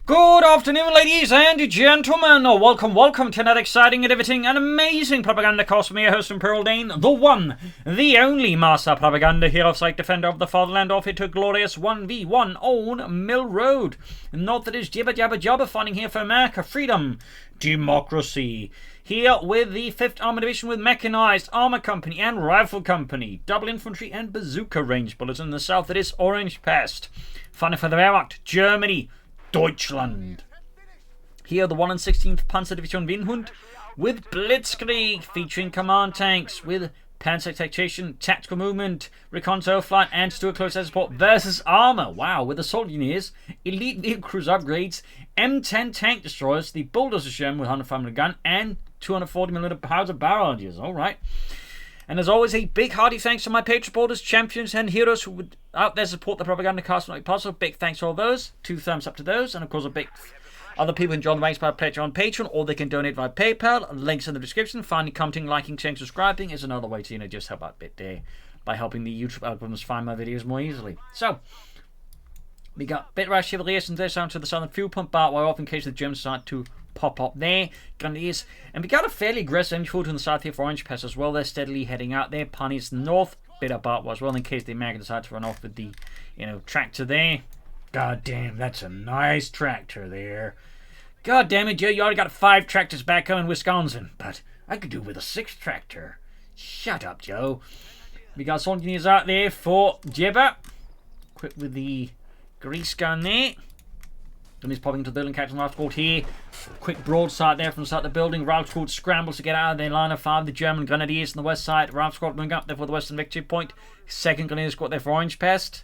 Good afternoon, ladies and gentlemen. Welcome to another exciting and riveting and amazing Propagandacast from your host and Pearl Dane, the one, the only master propaganda hero, site defender of the fatherland, off it to glorious 1v1 on Mill Road. Not that is JibberJabber fighting here for America, freedom, democracy. Here with the 5th Armour Division with Mechanized Armour Company and Rifle Company, double infantry and bazooka range bullets. In the south it is Orangepest. Fighting for the Wehrmacht, Germany, Deutschland. Here the 1 and 16th Panzer Division Winhund with Blitzkrieg, featuring command tanks with panzer tactical, tactical movement, recon flight, and Stuart close air support versus armor. Wow, with assault engineers, elite vehicle cruise upgrades, M10 tank destroyers, the bulldozer Sherman with 105mm gun, and 240mm powder barrel engines. All right. And as always, a big hearty thanks to my Patreon supporters, champions, and heroes who would out there support the Propagandacast like possible. Big thanks to all those. 2 thumbs up to those. And of course, a big other people can join the ranks by pledging on Patreon, or they can donate via PayPal. Links in the description. Finally, commenting, liking, sharing, subscribing is another way to just help out a bit there by helping the YouTube algorithms find my videos more easily. So we got bit rash relations there down to the southern fuel pump bar way off in case the Germans start to pop up there. Grenadiers. And we got a fairly aggressive MG to the south here for Orangepest as well. They're steadily heading out there. Pioneers north, bit about as well in case the Americans decide to run off with the, tractor there. God damn, that's a nice tractor there. God damn it, Joe, you already got 5 tractors back home in Wisconsin. But I could do with a 6th tractor. Shut up, Joe. We got some engineers out there for Jibber. Quick with the grease gun there. And he's popping into the building, catching Ralph Squad here. Quick broadside there from the side of the building. Ralph Squad scrambles to get out of their line of fire. The German Grenadiers on the west side. Ralph Squad moving up there for the Western Victory Point. 2nd Grenadier Squad there for Orangepest.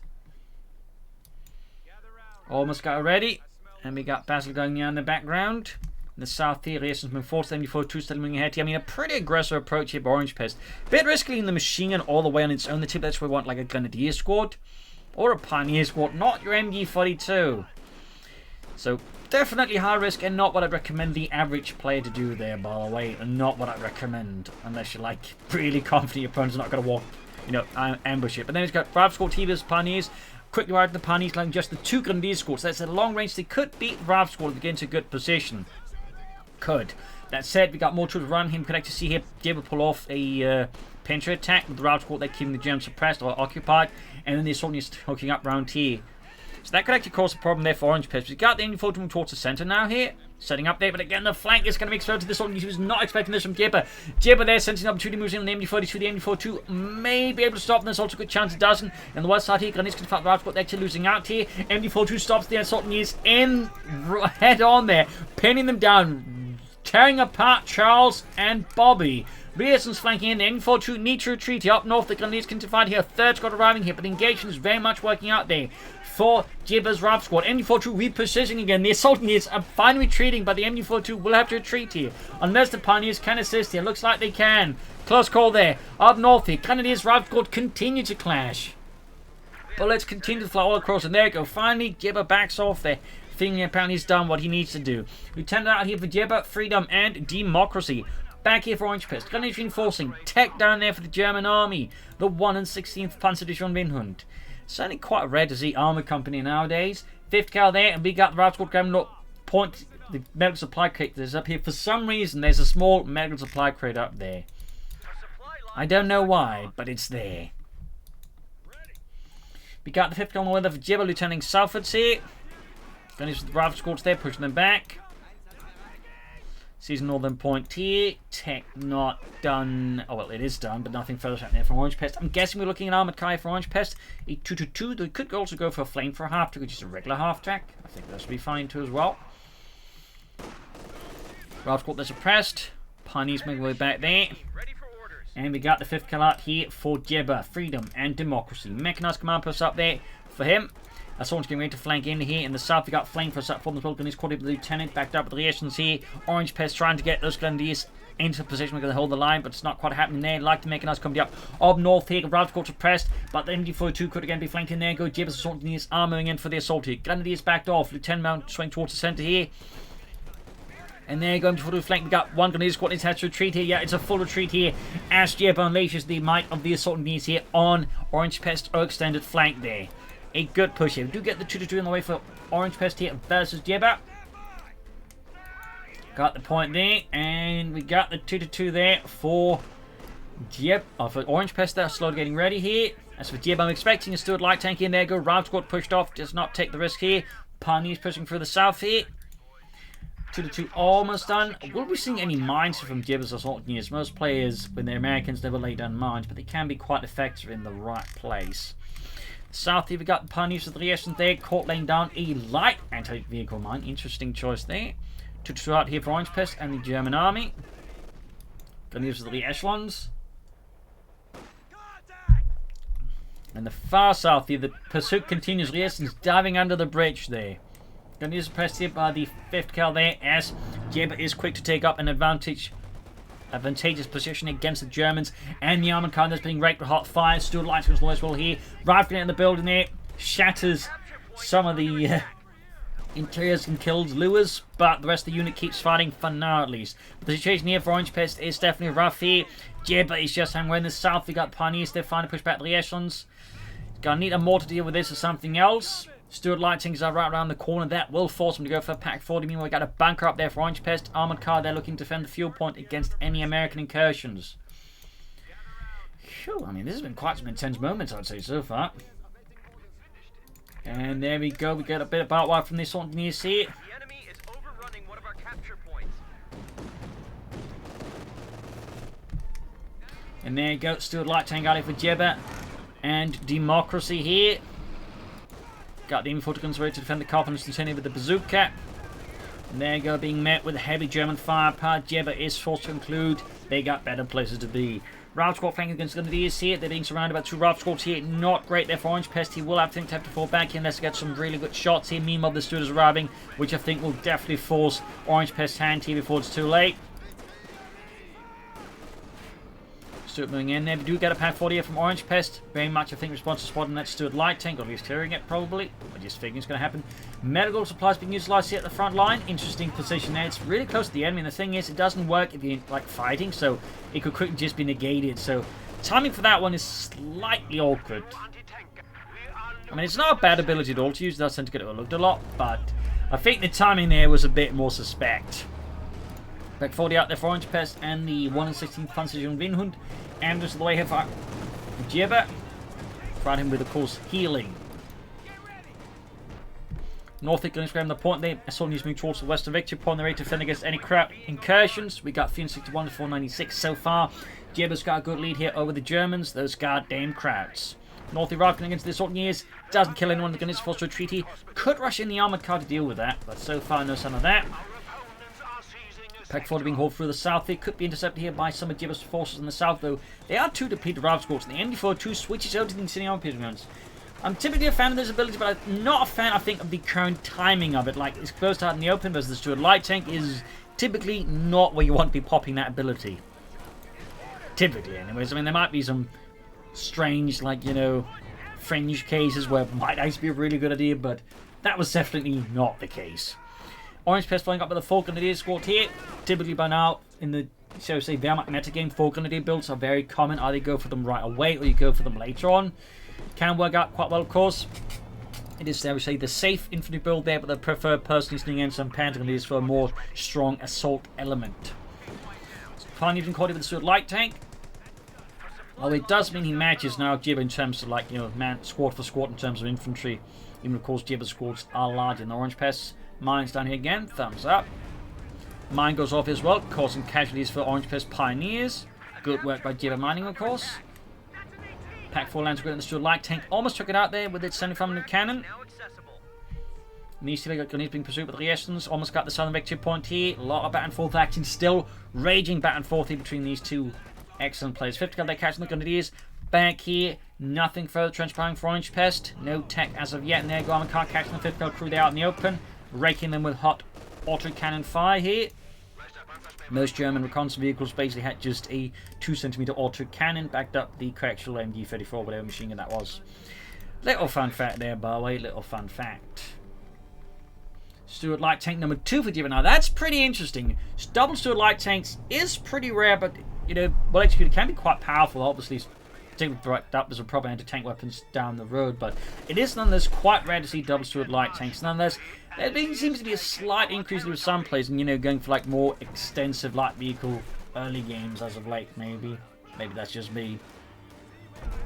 Almost got ready. And we got Basil going down in the background. In the south here, Reason's been forced them before 2 steadily moving ahead here. I mean, a pretty aggressive approach here by Orangepest. Bit risky in the machine gun all the way on its own. The tip that's where we want like a Grenadier Squad. Or a Pioneer Squad, not your MG42. So, definitely high risk and not what I'd recommend the average player to do there, by the way. And not what I'd recommend unless you're, like, really confident your opponent's not going to walk, ambush it. But then he's got 5 Squad Tivas, Pioneers. Quickly right to the Pioneers, like just the 2 Grenadier Squads. That's at long range. They could beat Rav Squad if they get into a good position. Could. That said, we got more troops around him. Could actually see here, Jibber pull off a pincher attack with the Rav Squad. They're keeping the Germans suppressed or occupied. And then the assault units hooking up round here. So that could actually cause a problem there for Orangepest. We've got the infantry moving towards the centre now here. Setting up there, but again, the flank is going to be exposed to this one. He was not expecting this from Jibber. Jibber there, sensing opportunity, moves in on the MD42. The MD42 may be able to stop, and there's also a good chance it doesn't. And the west side here, Grenadiers can fight the Ralph Squad. They're actually losing out here. MD42 stops the assault and is in head on there, pinning them down, tearing apart Charles and Bobby. Rearson's flanking in. The MD42 need to retreat here up north. The Grenadiers can find here. 3rd Squad arriving here, but the engagement is very much working out there for Jibber's Rav Squad. MD42 repositioning again. The assault engineers are finally retreating, but the MD42 will have to retreat here unless the Pioneers can assist here. Looks like they can. Close call there. Up north here, Grenadiers Rav Squad continue to clash. Bullets continue to fly all across, and there you go. Finally, Jibber backs off there, thinking apparently he's done what he needs to do. Lieutenant out here for Jibber, freedom and democracy. Back here for Orangepest. Grenadiers reinforcing. Tech down there for the German army. The 1 and 16th Panzer Division Winhund. Certainly quite rare to see armour company nowadays. 5th Cal there, and we got the Rav Squad grabbing up point. The medical supply crate that's up here. For some reason, there's a small medical supply crate up there. I don't know why, but it's there. We got the 5th Cal on the weather for Jibber, Lieutenant Salford's here. Grenadiers with the Rav Squads there, pushing them back. Season Northern Point here. Tech not done. Oh, well, it is done, but nothing further happening there for Orangepest. I'm guessing we're looking at Armoured Car for Orangepest. A 222. They could also go for a flame for a half track, which is a regular half track. I think that should be fine too as well. Ralph Squad, they're suppressed. Pioneers making their way back there. And we got the 5th Cal out here for Jibber, freedom and democracy. Mechanized command post up there for him. Someone's getting ready to flank in here. In the south, we got flame for us up from the well. Grenadiers quad with the lieutenant backed up with the reactions here. Orangepest trying to get those Grenadiers into position. We're going to hold the line, but it's not quite happening there. Like to make a nice company up north here. Ralph Squad suppressed, but the MD42 could again be flanked in there. Go Jibber's assault engineers armoring in for the assault here. Grenadiers backed off. Lieutenant Mount swing towards the centre here. And there, going before the flank, we got 1 Grenadier Squad has to retreat here. Yeah, it's a full retreat here as Jibber unleashes the might of the assault engineers here on Orangepest extended flank there. a good push here. We do get the 2-2 on the way for Orangepest here versus Jibber. Got the point there, and we got the 2-2 there for for Orangepest. They're slowly getting ready here. As for Jibber, I'm expecting a Stuart Light Tank in there. Go Route Squad pushed off, does not take the risk here. Pioneers pushing through the south here. 2-2 almost done. Will we be seeing any mines from Jibbers or Saltneers? Most players, when they're Americans, never lay down mines, but they can be quite effective in the right place. South here, we got Pioneers with the reactions there. Caught laying down a light anti-vehicle mine. Interesting choice there. 2-2 out here for Orangepest and the German army. Pioneers with the echelons. And the far south here, the pursuit continues. Reactions diving under the bridge there. Gunneers pressed here by the 5th cal there, as Jibber is quick to take up an advantageous position against the Germans, and the armored car that's being raked with hot fire. Stuart Light Tank as well here, rifling in the building there, shatters some of the interiors and kills Lewis, but the rest of the unit keeps fighting for now at least. But the situation here for Orangepest is definitely rough here. Jibber is just hanging in the south. We got Pioneers there trying to push back the echelons. Gonna need a more to deal with this or something else. Stuart Light Tanks are right around the corner. That will force them to go for Pack 40. Meanwhile, we got a bunker up there for Orangepest. Armored car there looking to defend the fuel point against any American incursions. Phew, I mean, this has been quite some intense moments, I'd say, so far. And there we go. We get a bit of barbed wire from this one near here. The enemy is overrunning one of our capture points. And there you go. Stuart Light Tank out here for Jibber. And Democracy here. Got the infantry guns ready to defend the Carpenters continue with the bazooka. And there you go, being met with heavy German firepower. Jibber is forced to conclude they got better places to be. Route Squad flanking against the Grenadiers here. They're being surrounded by 2 Route Squads here. Not great there for Orangepest. He will have to fall back here unless he gets some really good shots here. Meanwhile, the Stuart is arriving, which I think will definitely force Orangepest's hand here before it's too late. Stuart moving in there. We do get a Pack 40 here from Orangepest. Very much, I think, responsive spotting that Stuart Light Tank, or at least clearing it, probably. I just figuring it's going to happen. Medical supplies being utilized here at the front line. Interesting position there. It's really close to the enemy, and the thing is, it doesn't work if you're, like, fighting, so it could quickly just be negated. So, timing for that one is slightly awkward. I mean, it's not a bad ability at all to use. It does tend to get overlooked a lot, but I think the timing there was a bit more suspect. Pack 40 out there for Orangepest and the 116th Panzerdivision Windhund. And just the way here for Jibber. Provide him with, of course, healing. North going to grab the point there. Assault needs to move towards the western victory point. They're ready to defend against any crap incursions. We got 361 to 496 so far. Jibber's got a good lead here over the Germans. Those goddamn crowds. North arriving against the Saltneers. Doesn't kill anyone. The gun is forced to retreat. He could rush in the armored car to deal with that, but so far no sign of that. Pack 40 being hauled through the south. They could be intercepted here by some of Jibber's forces in the south, though. They are 2 depleted Route Squads, and the MD-42 switches over to the Incendiary Armored guns. I'm typically a fan of this ability, but I'm not a fan, I think, of the current timing of it. Like, it's closed out in the open versus the Stuart Light Tank is typically not where you want to be popping that ability. Typically, anyways. I mean, there might be some strange, like, you know, fringe cases where it might actually be a really good idea, but that was definitely not the case. Orangepest flying up with the 4 Grenadier squad here. Typically by now, in the, so say, Wehrmacht metagame, 4 Grenadier builds are very common. Either you go for them right away or you go for them later on. Can work out quite well, of course. It is, I would say, the safe infantry build there, but I prefer personally sneaking in some Panther for a more strong assault element. Finally, even caught it with the Stuart Light Tank. Well, it does mean he matches now Jibber in terms of, like, you know, man, squad for squad in terms of infantry. Even, of course, Jibber's squads are larger than Orangepest. Mines down here again, thumbs up. Mine goes off as well, causing casualties for Orangepest Pioneers. Good work by Jibber Mining, of course. Pack 4 lands great in the Stuart Light Tank. Almost took it out there with its 75mm cannon. And these two Grenadiers being pursued with the reactions. Almost got the southern victory point here. A lot of back and forth action still. Raging back and forth here between these two excellent players. 50 cal, they're catching the Grenadiers. Back here, nothing further transpiring for Orangepest. No tech as of yet. And there you go, armor car catching the 50 cal crew there out in the open. Raking them with hot autocannon fire here. Most German reconnaissance vehicles basically had just a 2cm autocannon backed up the coaxial MG-34, whatever machine gun that was. Little fun fact there, by the way. Little fun fact. Stuart Light Tank number 2 for Jibber. Now that's pretty interesting. Double Stuart Light Tanks is pretty rare, but, you know, well executed can be quite powerful. Obviously, That was a proper anti-tank weapons down the road, but it is nonetheless quite rare to see double Stuart light tanks. Nonetheless, there seems to be a slight increase with some players, and going for like more extensive light vehicle early games as of late. Maybe that's just me.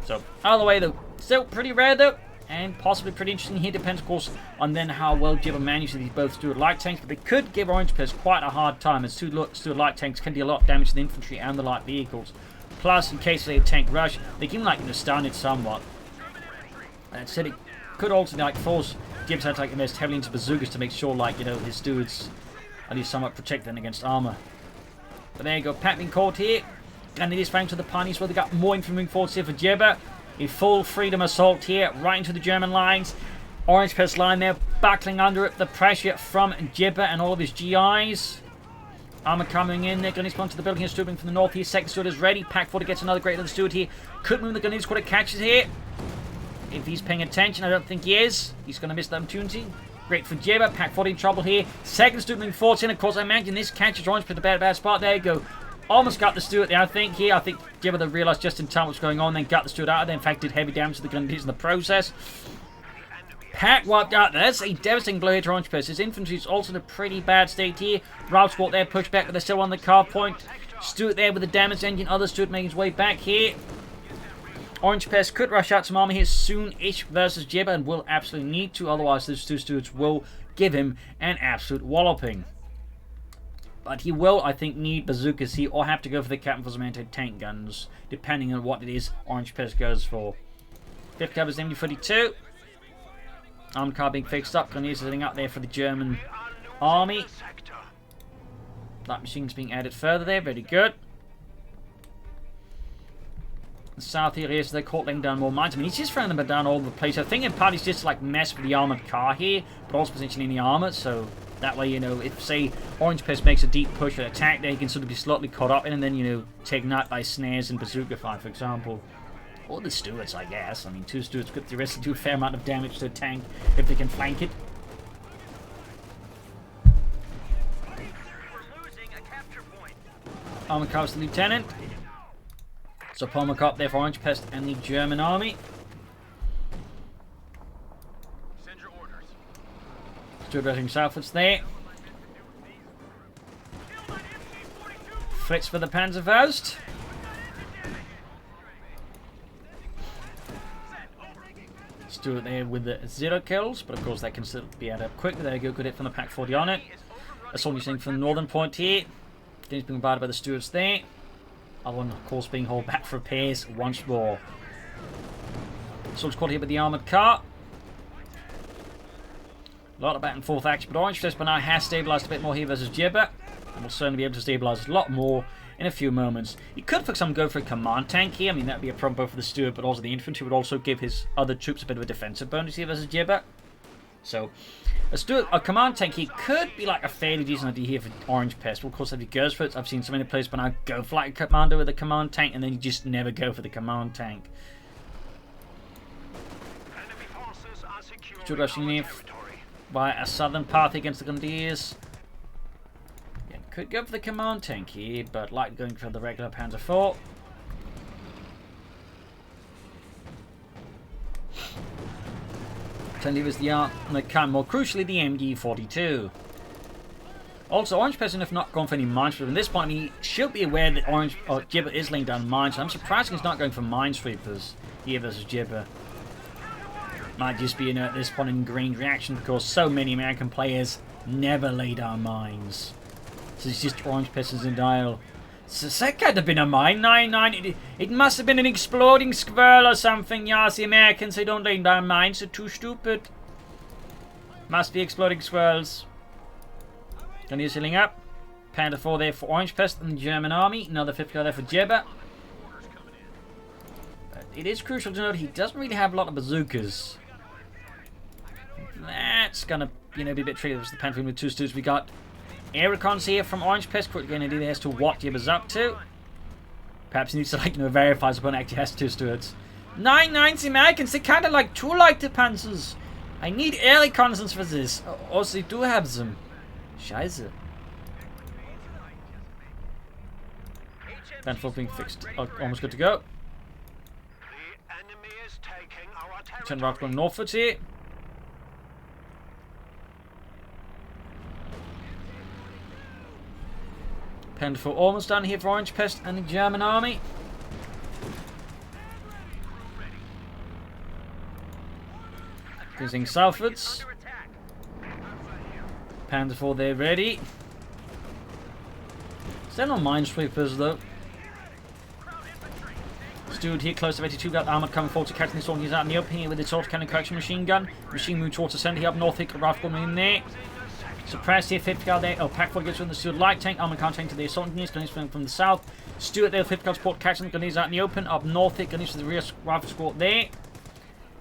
So either way, though, still pretty rare though, and possibly pretty interesting here. Depends, of course, on then how well Jibber manages these both Stuart light tanks, but they could give Orangepest quite a hard time, as Stuart light tanks can deal a lot of damage to the infantry and the light vehicles. Plus, in case they tank rush, they can stun it somewhat. That said, it could also force Jibber to attack invest heavily into bazookas to make sure his Stuarts at least somewhat protect them against armor. But there you go, Pat being caught here, and it is flanked to the punies where they got more infantry moving forwards here for Jibber. A full freedom assault here, right into the German lines. Orangepest line there, buckling under the pressure from Jibber and all of his GIs. Armor coming in there, Gunny spawn to the building here, Stuart from the north here. Second Stuart is ready. Pack 40 gets another great little Stuart here. Could move the Gunny squad, it catches here. If he's paying attention, I don't think he is. He's going to miss the opportunity. Great for Jibber. Pack 40 in trouble here. Second Stuart moving forward in. Of course, I imagine this catches Orangepest a bad spot. There you go. Almost got the Stuart there, I think, here. I think Jibber realised just in time what's going on, then got the Stuart out of there. In fact, did heavy damage to the Grenadiers in the process. Pack wiped out. That's a devastating blow here to Orangepest. His infantry is also in a pretty bad state here. Rout squad there, pushed back, but they're still on the car point. Stuart there with the damaged engine. Other Stuart making his way back here. Orangepest could rush out some armor here soon-ish versus Jibber, and will absolutely need to. Otherwise, those two Stuarts will give him an absolute walloping. But he will, I think, need bazookas here, or have to go for the Captain for some anti-tank guns, depending on what it is Orangepest goes for. 5th Cav is MD-42. Armed car being fixed up. Grenadiers sitting up there for the German army. Light machines being added further there. Very good. The south here is they're caught laying down more mines. I mean, he's just throwing them down all over the place. I think in part he's just mess with the armored car here, but also potentially in the armor, so that way, if, say, Orangepest makes a deep push or attack there, he can sort of be slightly caught up in and then, taken out by snares and bazooka fire, for example. Or the Stuarts, I guess. I mean, 2 Stuarts could theoretically do a fair amount of damage to a tank if they can flank it. We're losing a capture point. Armor car's the lieutenant. So Palmer Cop there for Orangepest and the German army. Send your orders. Stuart rushing southwards there. Fritz for the Panzerfaust. Stuart there with the 0 kills, but of course that can still be added up quickly. There you go, good hit from the Pack 40 on it. Assault using from the northern point here. Things being bombarded by the Stuarts there. Other one, of course, being hauled back for repairs once more. Assault squad here with the armoured car. A lot of back and forth action, but Orangepest by now has stabilised a bit more here versus Jibber, and will certainly be able to stabilise a lot more in a few moments. He could, for example, go for a command tank here. I mean, that would be a problem both for the Stuart, but also the infantry would also give his other troops a bit of a defensive bonus here versus Jibber. So, a command tank here could be a fairly decent idea here for Orangepest. Well, of course, if he goes for it, I've seen so many players by now go for a commander with a command tank, and then you just never go for the command tank. Stuart rushing in by a southern path against the Grenadiers. Could go for the command tank here, but like going for the regular Panzer IV. Plenty was the car, more crucially the MG42. Also, Orangepest if not going for any mine sweepers. At this point, he should be aware that Jibber is laying down mines. So I'm surprised he's not going for minesweepers here versus Jibber. Might just be at this point an ingrained reaction because so many American players never lay down mines. So it's just Orangepest is in dial. So that could have been a mine. 9-9. It must have been an exploding squirrel or something. Yes, the Americans, they don't lay down mines. They're too stupid. Must be exploding squirrels. Grenadiers healing up. Panther 4 there for Orangepest and the German army. Another 5th guy there for Jibber. But it is crucial to note he doesn't really have a lot of bazookas. That's gonna, be a bit tricky. There's the Panther with 2 Stuarts. We got air recons here from Orangepest. Quick getting an idea as to what Jibber's up to. Perhaps he needs to verify his opponent actually has 2 Stuarts. 9-9's the Americans. They kind of too like the Panzers. I need air reconnaissance for this. Also, they do have them. Scheiße. Panther being fixed. Almost good to go. Turn right going northwards here. Panther almost done here for Orangepest and the German army. Going southwards. Panther 4 there ready. Still no minesweepers though. Steward here close to 82, got armored coming forward to catch the soldiers out in the open here with its auto cannon correction machine gun. Machine moved towards the center here up north here, rifle gun in there. Suppressed here, 50 cal there. Oh, Pack 4 gets from the Steward light tank, armored counter tank to the assault engineers, gunners from the south. Steward there, 50 cal support, catching the gunners out in the open. Up north here, gunners to the rear rifle squad there.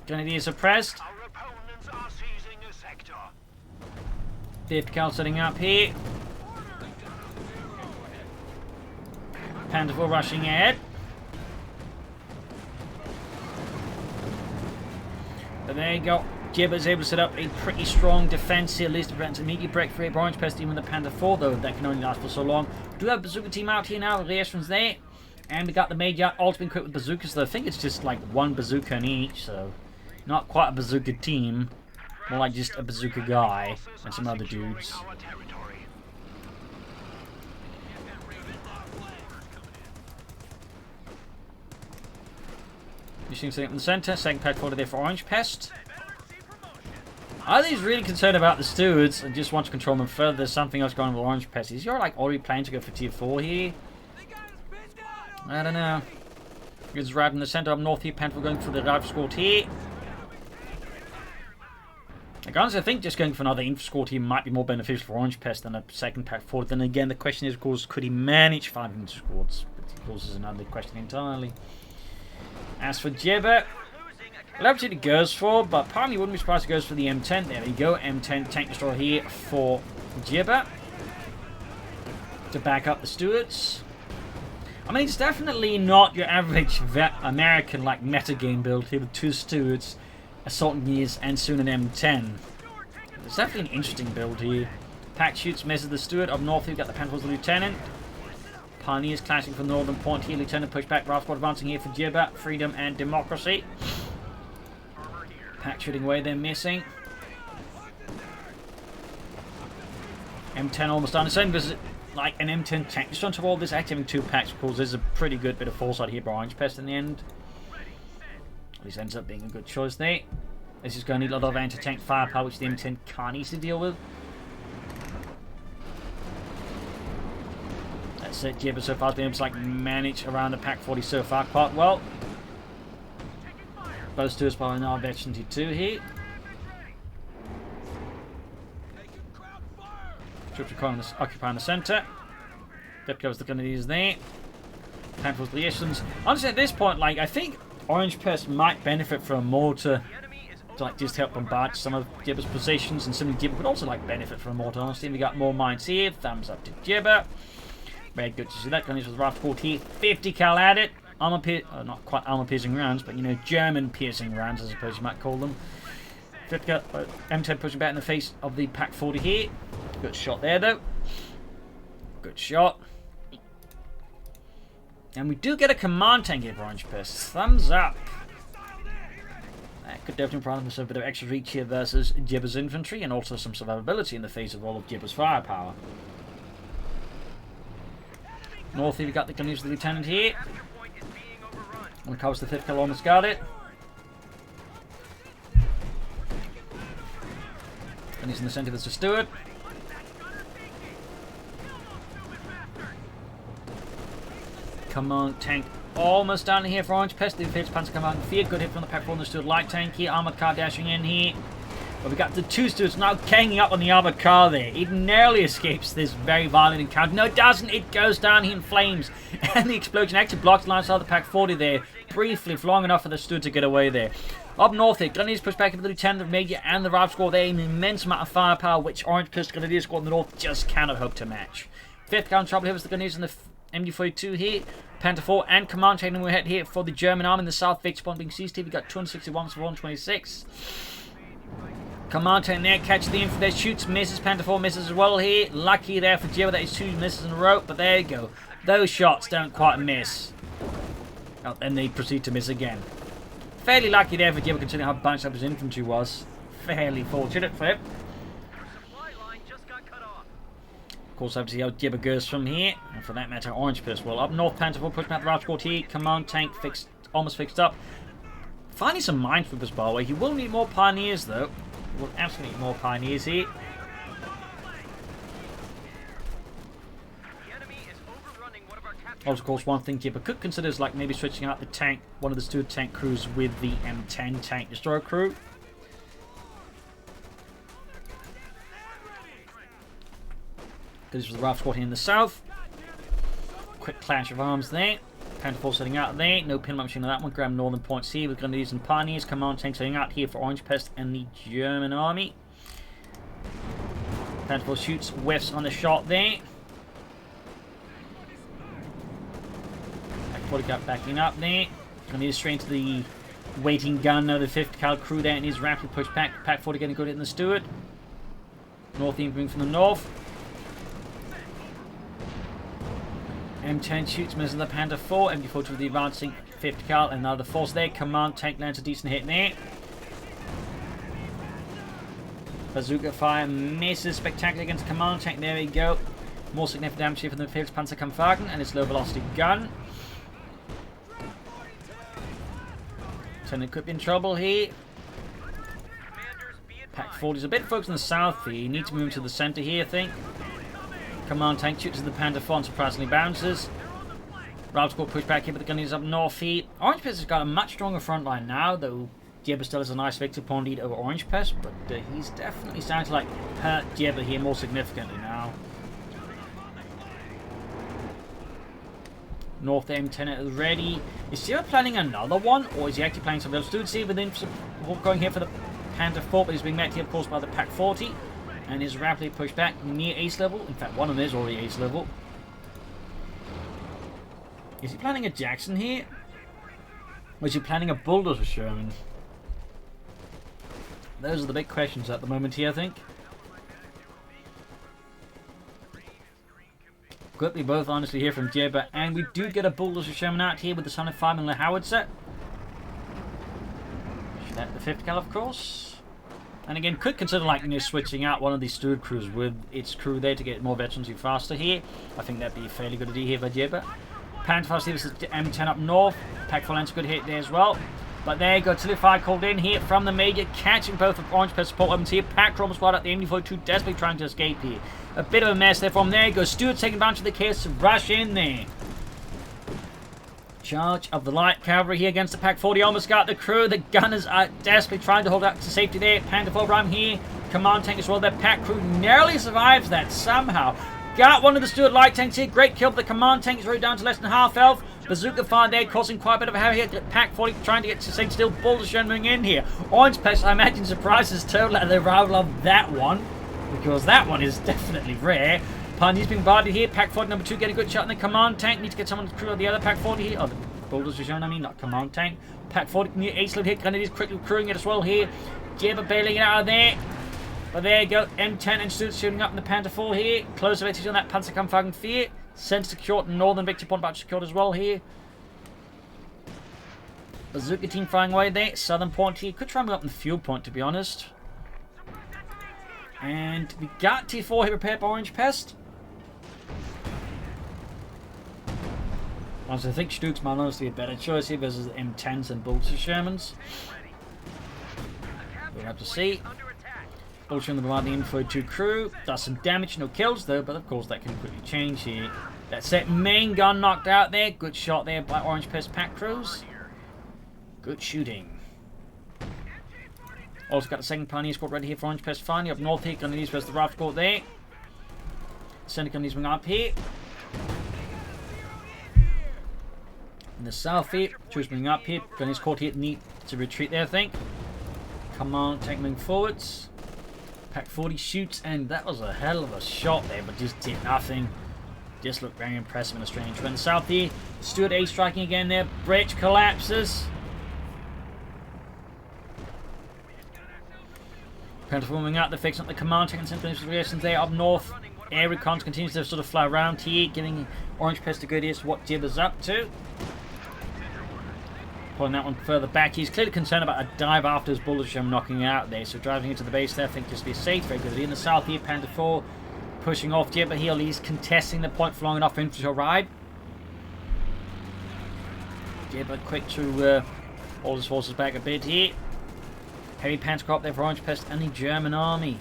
Gunner suppressed. 50 cal setting up here. Panther 4 rushing ahead. But there you go. Jibber's able to set up a pretty strong defense here, at least to prevent an immediate break for Orangepest, even with the Panther 4, though that can only last for so long. We do have a bazooka team out here now, reactions there. And we got the Major all been equipped with bazookas, though I think it's just like one bazooka in each, so not quite a bazooka team. More like just a bazooka guy and some other dudes. Machine setting up in the center, second Pack 4 there for Orangepest. Are these really concerned about the stewards and just want to control them further? There's something else going on with Orangepest. Is you're like already planning to go for tier 4 here? I don't know. It's right in the center up north here, Panther going for the rifle squad here. Like, honestly, I think just going for another info squad here might be more beneficial for Orangepest than a second Pack 4. Then again, the question is, of course, could he manage 5 info squads? But of course, is another question entirely. As for Jibber, I'll have to see what he goes for, but probably wouldn't be surprised if he goes for the M10. There we go, M10 tank destroyer here for Jibber to back up the stewards. I mean, it's definitely not your average American like metagame build here with 2 stewards, assault engineers, and soon an M10. It's definitely an interesting build here. Pack shoots, misses the steward. Up north, we've got the Panther 4's lieutenant. Pioneers clashing for northern point here. Lieutenant pushback. Rifle squad advancing here for Jibber. Freedom and democracy. Pack shooting away, they're missing. M10 almost done. The same as like an M10 tank. Just on top of all this, activating 2 packs, of course, there's a pretty good bit of foresight here by Orangepest in the end. This ends up being a good choice there. This is going to need a lot of anti-tank firepower, which the M10 can't easily deal with. That's it. Jibber so far has been able to like manage around the Pack 40 so far quite well. Both stewards by now veteran T2 here. Troops occupying the centre. Depth covers the Canadians there. Panther's liaisons. Honestly, at this point, like, I think Orangepest might benefit from a mortar to like just help bombard some of Jibber's positions, and similarly Jibber would also like benefit from a mortar. Honestly, we got more mines here. Thumbs up to Jibber. Very good to see that. Gunners with rifle squad here. 50 cal at it. Not quite armor piercing rounds, but you know, German piercing rounds, I suppose you might call them. 50 cal, M10 pushing back in the face of the Pack 40 here. Good shot there though. Good shot. And we do get a command tank here for Orangepest. Thumbs up. That could definitely provide us a bit of extra reach here versus Jibber's infantry, and also some survivability in the face of all of Jibber's firepower. North here, we got the Gunners of the Lieutenant here. And covers the 5th cal, almost got it. And he's in the centre, there's the steward. Command tank almost down here for Orangepest. The Phillips Panzer Command Fear. Good hit from the Pack 4 and the steward light tank here. Armoured car dashing in here. But we got the 2 stewards now ganging up on the armoured car there. It narrowly escapes this very violent encounter. No, it doesn't. It goes down here in flames. And the explosion actually blocks the line side of the Pack 40 there. Briefly, for long enough for the steward to get away there. Up north here, Grenadiers push back into the Lieutenant, the Major, and the Rifle squad there. An immense amount of firepower, which Orangepest Grenadier squad in the north just cannot hope to match. 5th cal trouble here was the Grenadiers and the MG42 here. Panther 4 and command training we head here for the German army in the south. Victor spawn being seized here. We got 261 for 126. Command tank there, catches the info there, shoots, misses. Panther 4 misses as well here. Lucky there for Jibber, that is 2 misses in a row, but there you go. Those shots don't quite miss. Oh, then they proceed to miss again. Fairly lucky there for Jibber considering how bunched up his infantry was. Fairly fortunate for him. Supply line just got cut off. Of course, have to see how Jibber goes from here. And for that matter, Orangepest. Well, up north, Panther pushing out the Route 40. Command tank fixed, almost fixed up. Finding some minesweepers, by the way. He will need more pioneers, though. He will absolutely need more pioneers here. The enemy is overrunning one of our captured. Also, of course, one thing Jibber could consider is like maybe switching out the tank, one of the Stuart tank crews with the M10 tank destroyer crew. This was the Route 40 in the south. Quick clash of arms there. Panther Force setting out there. No pin machine on that one. Grab northern points here. We're going to use some pioneers. Command tanks setting out here for Orangepest and the German army. Panther Force shoots, whiffs on the shot there. Pack 40 got backing up there. Going to need to straight into the waiting gun of the 5th cal crew there and he's rapidly pushed back. Pack 40 getting good in the Stuart. North team coming from the north. M10 shoots, misses the Panther 4, MD4 to the advancing 5th cal, and now the force there. Command tank lands a decent hit there. Bazooka fire misses spectacularly against command tank. There we go. More significant damage here from the Philips Panzerkampfwagen and its low velocity gun. Lieutenant could be in trouble here. Pack 40 is a bit focused on the south here. You need to move to the center here, I think. Command tank shoots at the Panther 4 and surprisingly bounces. Route score push back here, but the gun is up north here. Orangepest has got a much stronger front line now, though Jibber still has a nice victory point lead over Orangepest, but he's definitely starting to like hurt Jibber here more significantly now. North M10 is ready. Is Jibber planning another one, or is he actually planning something else? Dude, see within going here for the Panther 4, but he's being met here, of course, by the Pack 40. And is rapidly pushed back near ace level. In fact, one of them is already ace level. Is he planning a Jackson here? Or is he planning a Bulldozer Sherman? Those are the big questions at the moment here, I think. Could be both, honestly, here from Jibber. And we do get a Bulldozer Sherman out here with the Son of 5mm howitzer. At the 5th cal, of course. And again, could consider like switching out one of these Stuart crews with its crew there to get more veterans faster here. I think that'd be a fairly good idea here by Jibber. Panther Force is M10 up north. Pack 4 lands a good hit there as well. But there you go, artillery fire called in here from the Major, catching both of Orangepest support weapons here. Pack Drop squad at the MD42, desperately trying to escape here. A bit of a mess there from there you go. Stuart taking advantage of the case to rush in there. Charge of the light cavalry here against the Pack 40. Almost got the crew. The gunners are desperately trying to hold up to safety there. Panther 4 Ram here. Command tank as well. That Pack crew narrowly survives that somehow. Got one of the Stuart light tanks here. Great kill, but the command tank is already down to less than half health. Bazooka fire there, causing quite a bit of a havoc here. Pack 40 trying to get to St. Still. Bulldozer moving in here. Orangepest, I imagine, surprises total at the arrival of that one, because that one is definitely rare. Pioneers being guarded here. Pack 40 number 2 get a good shot in the command tank. Need to get someone to crew of the other Pack 40 here. Oh, the Bulldozer Sherman, I mean, not command tank. Pack 40 near ace level hit. Grenadiers quickly crewing it as well here. Jibber bailing it out of there. But there you go. M10 and Stuart shooting up in the Panther 4 here. Close of it on that Panzerkampfwagen 4. Center secured. Northern victory point about secured as well here. Bazooka team flying away there. Southern point here. Could try and move up in the fuel point, to be honest. And we got T4 here prepared by Orangepest. Honestly, I think Stuks might honestly be a better choice here versus M10s and Bulldozer Shermans. We'll have to see. Bulldozer Sherman the M42 crew. Does some damage, no kills though, but of course that can quickly change here. That's it. Main gun knocked out there. Good shot there by Orangepest pack crews. Good shooting. Also got the second Pioneer squad ready here for Orangepest finally. Up north here, gonna use the Rough squad there. Center gun is up here. In the south here, troops moving up here. Gunny's caught here, need to retreat there, I think. Command tank moving forwards. Pack 40 shoots, and that was a hell of a shot there, but just did nothing. Just looked very impressive in a strange way. In the south here, Stuart A striking again there. Bridge collapses. Transforming out, they're fixing up the command tank and synchronization there up north. Air recons continues to sort of fly around here, giving Orangepest a good idea as to what Jibber's up to. Pulling that one further back. He's clearly concerned about a dive after his bullet shell knocking out there. So driving into the base there, I think just to be safe. Very good. In the south here, Panther 4 pushing off Jibber here. He's contesting the point for long enough for him to ride. Jibber quick to hold his forces back a bit here. Heavy Panther up there for Orangepest and the German army.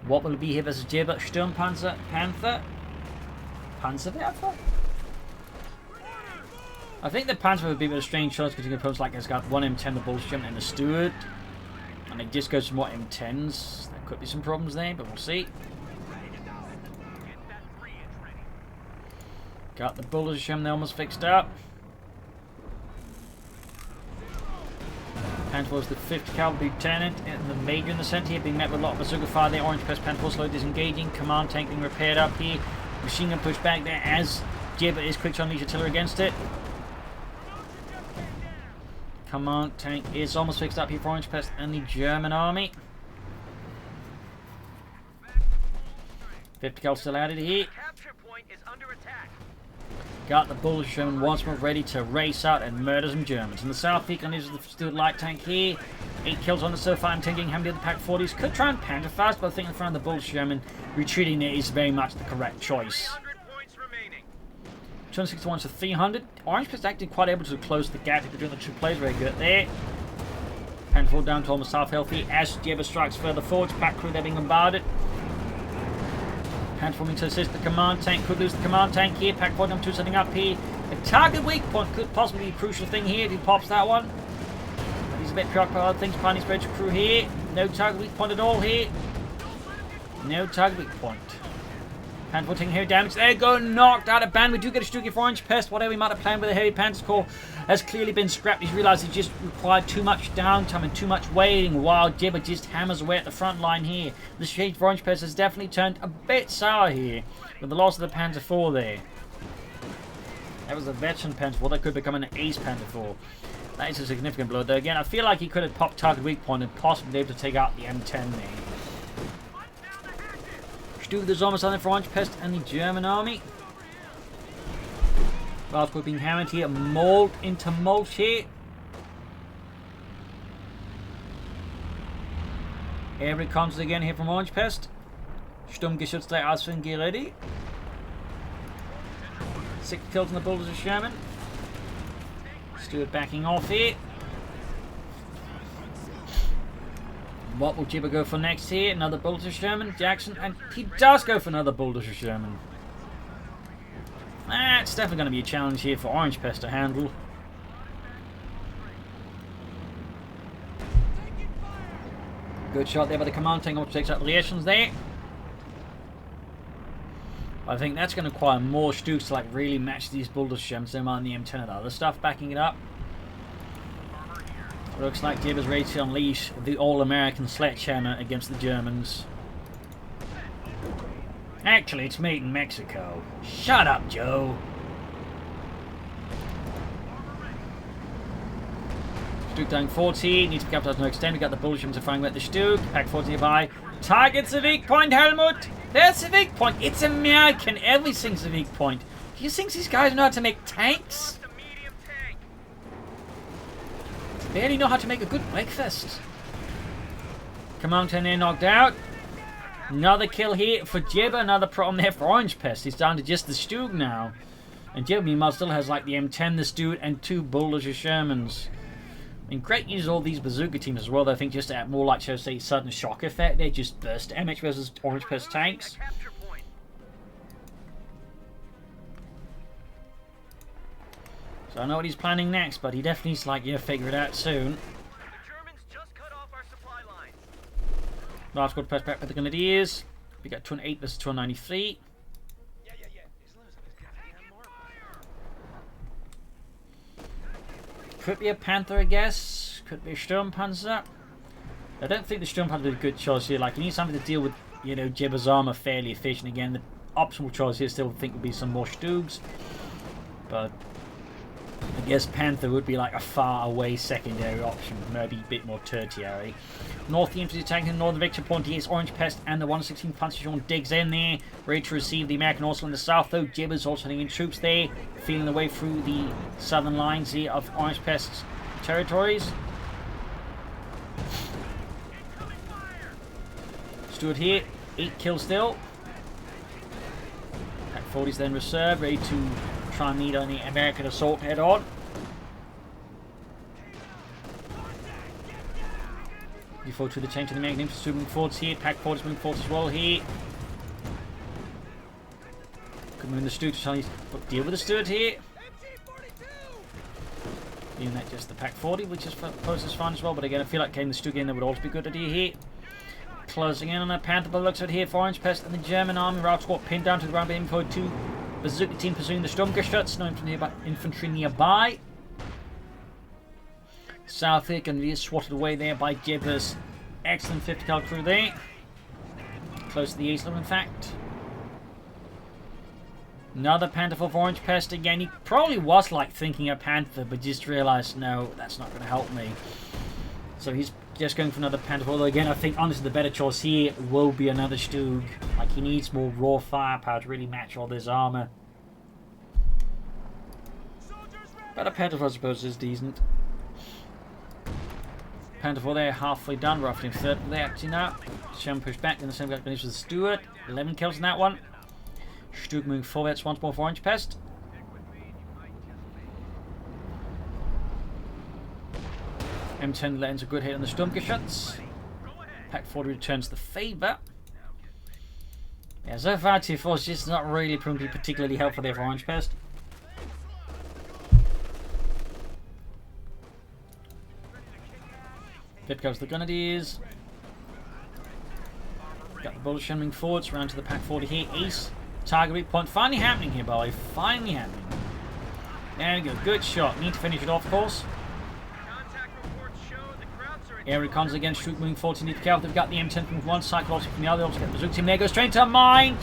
What will it be here versus Jibber? Sturmpanzer, Panther? Panzerwerfer? I think the Panther would be a bit of a strange choice because opponents like has got one M10, the Bullshit, and the Steward. And it just goes for more M10s. There could be some problems there, but we'll see. Got the Bullshit, they almost fixed up. Panther was the 5th Cavalry Lieutenant and the Major in the centre here, being met with a lot of bazooka fire there. Orangepest Panther slowly disengaging. Command tank being repaired up here. Machine gun pushed back there as Jibber is quick to unleash artillery against it. Command tank is almost fixed up here for Orangepest and the German army. 50 cal still added here. Capture point is under attack. Got the Bullish Sherman once more ready to race out and murder some Germans. In the south, he can use the Steward light tank here. 8 kills on the so far. I'm thinking how many of the Pack 40s could try and panther fast, but I think in front of the Bullish Sherman, retreating there is very much the correct choice. 261 to 300. Orangepest actually quite able to close the gap between the two players. Very good there. Panther 4 down to almost half healthy as Jibber strikes further forwards. Pack crew, they're being bombarded. Panther forming to assist the command tank. Could lose the command tank here. Pack 4 number 2 setting up here. A target weak point could possibly be a crucial thing here if he pops that one. But he's a bit preoccupied with other things. Planning spread to crew here. No target weak point at all here. No target weak point. Panther 4 taking heavy damage. There you go, knocked out of band. We do get a Stuki for Orangepest. Whatever he might have planned with a heavy Panther core has clearly been scrapped. He's realised he just required too much downtime and too much waiting while Jibber just hammers away at the front line here. The shade for Orangepest has definitely turned a bit sour here with the loss of the Panther 4 there. That was a veteran Panther 4. That could become an ace Panther 4. That is a significant blow though. Again, I feel like he could have popped target weak point and possibly be able to take out the M10 there. There's almost something for Orangepest and the German army. Valve being hammered here, mauled into mulch here. Air comes again here from Orangepest. Sturmgeschütz der Ausführung ready. 6 kills on the Bulldozer Sherman. Steward backing off here. What will Jibber go for next here? Another Bulldozer Sherman, Jackson, and he does go for another Bulldozer Sherman. That's definitely going to be a challenge here for Orangepest to handle. Good shot there by the command tank, which takes out the reactions there. I think that's going to require more Stooks to like really match these Bulldozer Shermans than on the M10 and the other stuff backing it up. Looks like Jibber's ready to unleash the all-American sledgehammer against the Germans. Actually, it's made in Mexico. Shut up, Joe. Stuke down 40. Needs to be capitalized no extent. We got the Bullshit to firing at the Stuke. Pack 40 nearby. Target's a weak point, Helmut. There's a weak point. It's American. Everything's a weak point. Do you think these guys know how to make tanks? Barely know how to make a good breakfast. Command 10 there knocked out. Another kill here for Jibber. Another problem there for Orangepest. He's down to just the Steward now. And Jibber meanwhile still has like the M10, the Steward, and 2 Bulldozer Shermans. I mean, great use of all these bazooka teams as well. I think just to add more like, shall I say, sudden shock effect. They just burst damage versus Orangepest tanks. So I know what he's planning next, but he definitely needs to, like, figure it out soon. The Germans just cut off our supply lines. Last squad press back with the Grenadiers. We got 208 versus 293. Yeah. He's losing. Could be a Panther, I guess. Could be a Sturmpanzer. I don't think the Sturmpanzer is a good choice here. Like, you need something to deal with, Jibber's armor fairly efficient. Again, the optimal choice here still think would be some more Stoogs. But I guess Panther would be like a far away secondary option, maybe a bit more tertiary. North infantry attacking the northern victory point here is Orangepest and the 116th Panzer digs in there, ready to receive the American also in the south though. Jibber's also sending in troops there, feeling the way through the southern lines here of Orangepest's territories. Stuart here, 8 kills still. Pack 40's then reserved, ready to try and meet on the American assault head on. Before to the change to the American infantry moving forwards here. Pack 40's moving forwards as well here. Could move in the Stuart to try and deal with the Stuart here. Even that just the Pack 40, which is closest fine as well. But again, I feel like getting the Stuart in there would also be good idea here. Closing in on that Panther, but looks at here for Orangepest and the German army. Route squad pinned down to the ground by info 2. Bazooka team pursuing the Sturmgeschütz. No infantry nearby. South here can be swatted away there by Jibbers. Excellent 50 cal crew there. Close to the east, in fact. Another Panther for Orangepest again. He probably was like thinking a Panther, but just realised, no, that's not going to help me. So he's just going for another Panther. Although again, I think honestly the better choice here will be another Stug. Like he needs more raw firepower to really match all this armour. But a Panther, I suppose, is decent. Panther 4 there, halfway done, roughly in third. They actually now. Shem pushed back, then the same guy finishes with Stuart. 11 kills in that one. Stug moving forwards once more for Orangepest. M10 lands a good hit on the Sturmgeschütz. Pack 40 returns the favour. Yeah, so far 2-4 is just not really proving to be particularly helpful there for Orangepest. Flip goes the Grenadiers. Got the bullets shimmering forwards, round to the Pack 40 here. Ace. Target weak point. Finally happening here, by the way. Finally happening. There we go. Good shot. Need to finish it off, of course. Air recons again. Shoot moving forward. Need to be careful. They've got the M10 from one side, also from the other. Also get the Bazooka team there. Goes straight into a mine.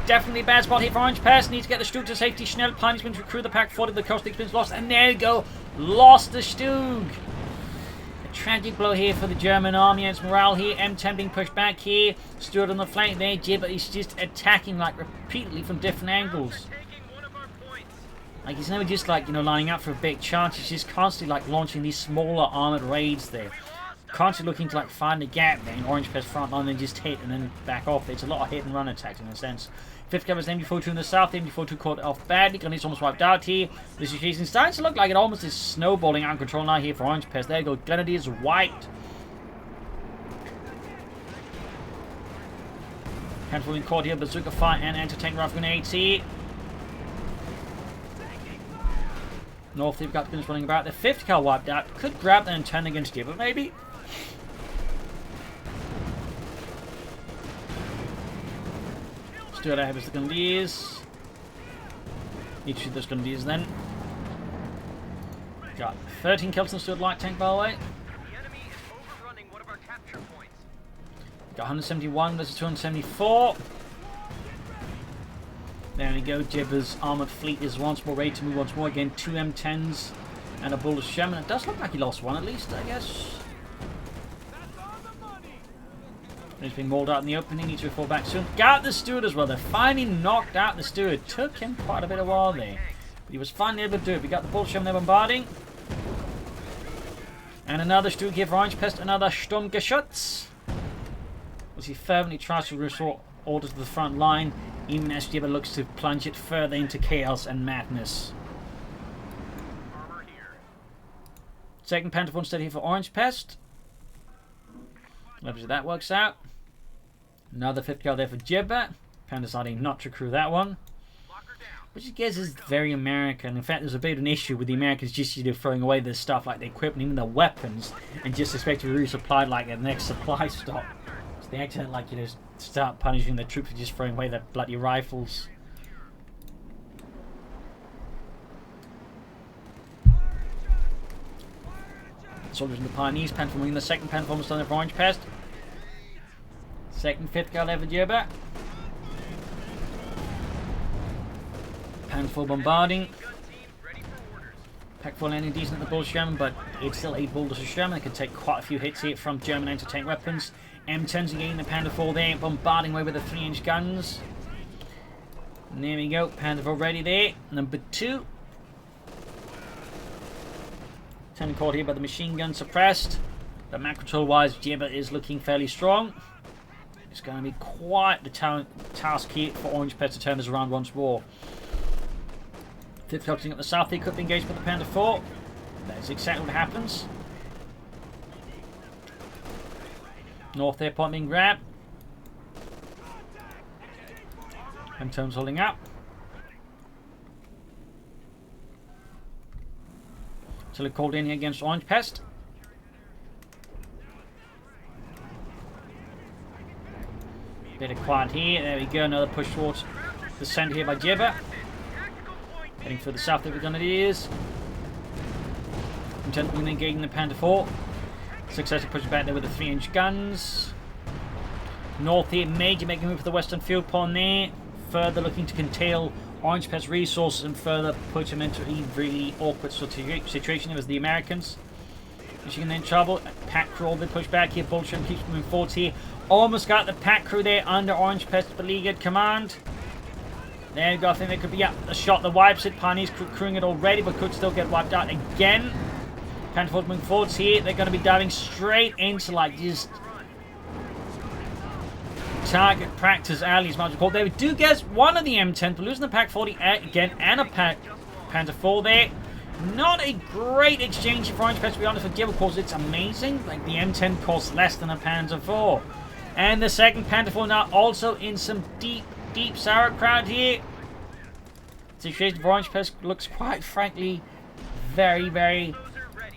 Definitely a bad spot here for Orangepest. Needs to get the Stug to safety. Schnell planning to recruit the Pack 40. The coast experience lost. And there you go. Lost the Stug. Tragic blow here for the German army, and its morale here. M10 being pushed back here. Stuart on the flank there. Jibber is just attacking like repeatedly from different angles. Like he's never just like, you know, lining up for a big chance. He's just constantly like launching these smaller armored raids there. Constantly looking to like find a gap there in Orangepest front line and just hit and then back off. It's a lot of hit and run attacks in a sense. Fifth covers MD42 in the south. MD42 caught off badly. Grenadiers almost wiped out here. The situation starting to look like it almost is snowballing out of control now here for Orangepest. There you go. Grenadiers wiped. Handful in caught here. Bazooka fire and anti-tank rifle grenades here. North, they've got guns running about. The 5th cal wiped out. Could grab that and turn against Jibber, maybe. Still ahead of the Grenadiers. Need to shoot those Grenadiers then. Got 13 kills on the Stuart light tank, by the way. The enemy is overrunning one of our capture points. Got 171 versus 274. There we go. Jibber's armoured fleet is once more ready to move once more. Again, 2 M10s and a Bull of Sherman. It does look like he lost one at least, I guess. He's being mauled out in the opening. Needs to fall back soon. Got the Stuart as well. They finally knocked out the Stuart. Took him quite a bit of while there, but he was finally able to do it. We got the Bull of Sherman there bombarding. And another Stuart here for Orangepest. Another Sturmgeschütz. As he fervently tries to restore order to the front line, even as Jibber looks to plunge it further into chaos and madness. Second Panther instead here for Orangepest. Obviously that works out. Another 5th cal there for Jibber. Panther deciding not to crew that one, which I guess is very American. In fact, there's a bit of an issue with the Americans just, you know, throwing away their stuff like the equipment, even the weapons, and just expect to be resupplied like at the next supply stop. So they actually like, you know, start punishing the troops for just throwing away their bloody rifles. Soldiers in the Pioneers, Panther winning the second Panther almost on the Orangepest. Second 5th cal there for Jibber. Panther bombarding. Pack 4 landing decent at the Bull Sherman, but it's still 8 Bullets of Sherman. They can take quite a few hits here from German anti-tank weapons. M10s again, the Panther 4 there, bombarding away with the 3-inch guns. And there we go, Panther 4 ready there. Number 2. Getting caught here by the machine gun suppressed. But map control wise, Jibber is looking fairly strong. It's going to be quite the task here for Orangepest to turn this around once more. Fifth focusing up the south, they could be engaged by the Panda 4. That is exactly what happens. North airport being grabbed. M10's holding up. So they're called in here against Orangepest. Bit of quiet here. There we go. Another push towards the centre here by Jibber. Heading for the south of the Grenadiers. Intently engaging the Panda 4. Successfully pushing back there with the 3-inch guns. North here, major making a move for the western field pawn there. Further looking to curtail Orangepest's resources and further put him into a really awkward situation as the Americans. Michigan in trouble. Pack crew all the push back here. Bullshit keeps moving forward here. Almost got the pack crew there under Orangepest's beleaguered command. There we go. I think there could be a shot that wipes it. Pioneers crewing it already, but could still get wiped out again. Panther moving forwards here. They're going to be diving straight into like just target practice alleys, much called. They do get one of the M10, but losing the Pack 40 again and a Panther 4 there. Not a great exchange for Orangepest, to be honest with Jibber, because it's amazing. Like the M10 costs less than a Panther 4. And the second Panther 4 now also in some deep sauerkraut here. The situation for Orangepest looks quite frankly very, very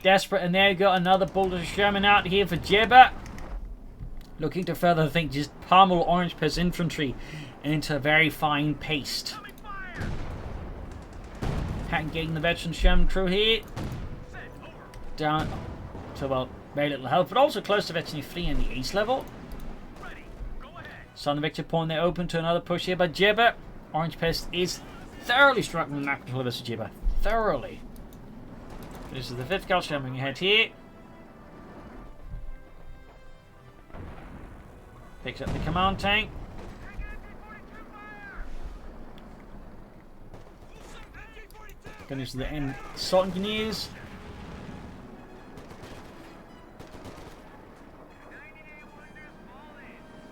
desperate. And there you go, another Bulldozer Sherman out here for Jibber. Looking to further, I think, just pummel Orangepest infantry into a very fine paste. Pack getting the veteran Sherman crew here. Down to, well, very little health, but also close to veteran fleet in the ace level. So on the victory point, they're open to another push here by Jibber. Orangepest is thoroughly struggling with map control versus Jibber. Thoroughly. This is the 5th Gulf Sherman ahead here. Picks up the command tank. Going into the assault engineers.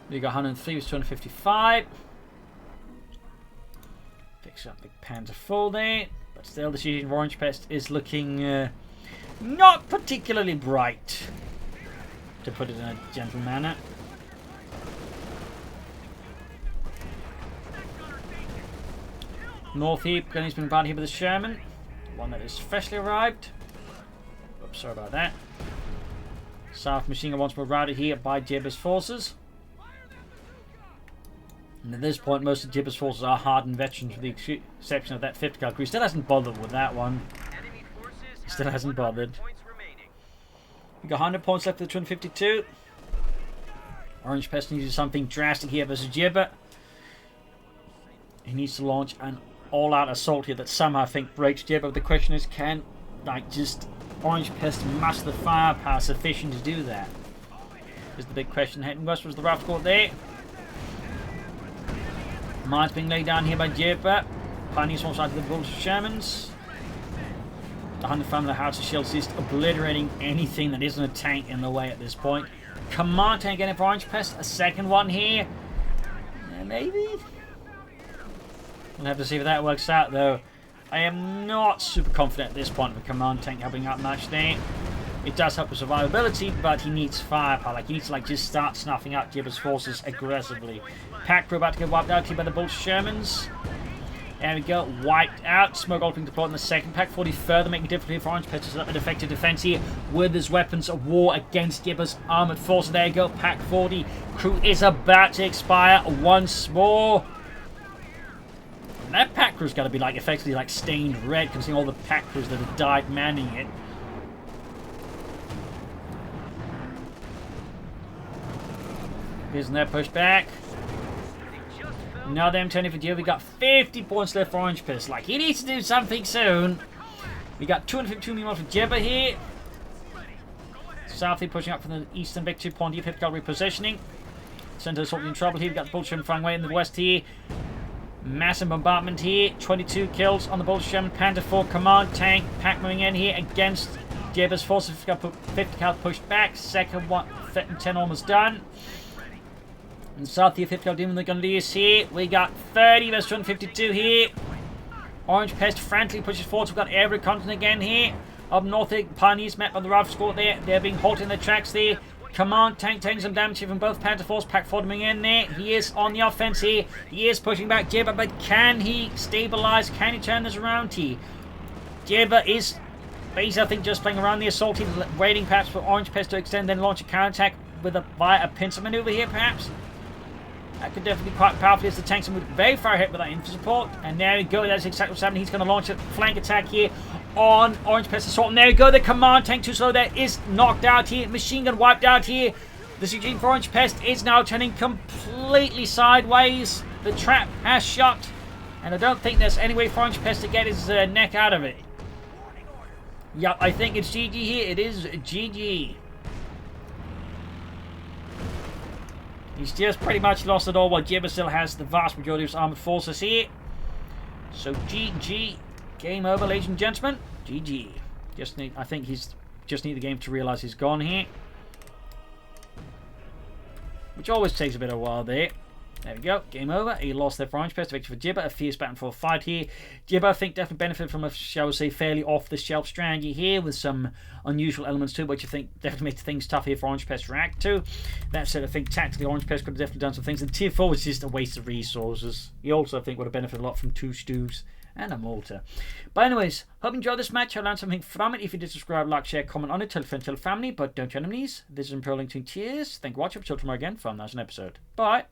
We got 103 with 255. Picks up the Panther 4 there. But still the shooting of Orangepest is looking not particularly bright, to put it in a gentle manner. North here, Gunny's been brought here with the Sherman. One that is freshly arrived. Oops, sorry about that. South machine gun once more routed here by Jibber's forces. And at this point, most of Jibber's forces are hardened veterans, with the exception of that 5th Gulf crew. Still hasn't bothered with that one. Still hasn't bothered. We got 100 points left for the 252. Orangepest needs to do something drastic here versus Jibber. He needs to launch an all-out assault here that somehow I think breaks Jibber. The question is, can just Orangepest muster the firepower sufficient to do that? Is the big question. Heading west was the rough court there. Mines being laid down here by Jibber. Pioneers one side to the Bulldozer Shermans. The 100 from the Howitzer shields just obliterating anything that isn't a tank in the way at this point. Command tank getting for Orangepest. A second one here. Maybe? We'll have to see if that works out, though. I am not super confident at this point with command tank helping out much there. It does help with survivability, but he needs firepower. Like, he needs to just start snuffing out Jibber's forces aggressively. Pack crew about to get wiped out here by the Bulldozer Shermans. There we go, wiped out. Smoke ultimate deployed in the second. Pack 40 further making it difficult for Orangepest to set up an effective defense here with his weapons of war against Jibber's armored force. There you go, Pack 40 crew is about to expire once more. That pack crew's got to be effectively stained red, considering all the pack crews that have died manning it. Here's their pushback. Now them turning for deal. We got 50 points left for Orangepest. He needs to do something soon. We got 252 meanwhile for Jibber here. Southie pushing up from the eastern victory point here. 5th Gulf repositioning. Center assault in trouble here. We got the Bulldozer Sherman flying away in the west here. Massive bombardment here. 22 kills on the Bulldozer Sherman. Panther 4 command tank. Pack moving in here against Jibber's forces 50 cal pushed back. Second one, 10 almost done. And south here, 50 cal demon, they're going to do this here. We got 30 versus 252 here. Orangepest frantically pushes forward. So we've got air reconnaissance again here. Up north, the Pioneers met by the Rifle Squad there. They're being halted in their tracks there. Command tank taking some damage here from both Panther Force. Pack coming in there. He is on the offense here. He is pushing back Jibber, but can he stabilize? Can he turn this around here? Jibber is basically, I think, just playing around the assault here, waiting perhaps for Orangepest to extend, then launch a counterattack with via a pincer maneuver here, perhaps. That could definitely be quite powerful as the tanks are moving very far ahead with that infantry support. And there we go, that's exactly what's happening. He's going to launch a flank attack here on Orangepest assault. And there we go, the command tank too slow there is knocked out here. Machine gun wiped out here. The siege for Orangepest is now turning completely sideways. The trap has shut. And I don't think there's any way for Orangepest to get his neck out of it. Yep, I think it's GG here. It is GG. He's just pretty much lost it all, while Jibber still has the vast majority of his armored forces here. So GG. Game over, ladies and gentlemen. GG. I think he's just need the game to realise he's gone here. Which always takes a bit of a while there. There we go. Game over. He lost there for Orangepest. Victory for Jibber. A fierce back and forth fight here. Jibber, I think, definitely benefited from a, shall we say, fairly off-the-shelf strategy here with some unusual elements too, which I think definitely makes things tough here for Orangepest to react to. That said, I think tactically Orangepest could have definitely done some things. And Tier 4 was just a waste of resources. He also, I think, would have benefited a lot from 2 stews and a mortar. But anyways, hope you enjoyed this match. I learned something from it. If you did, subscribe, like, share, comment on it, tell a friend, tell family, but don't tell enemies. This is Imperial Link to Cheers. Thank you for watching. Till tomorrow again for another episode. Bye.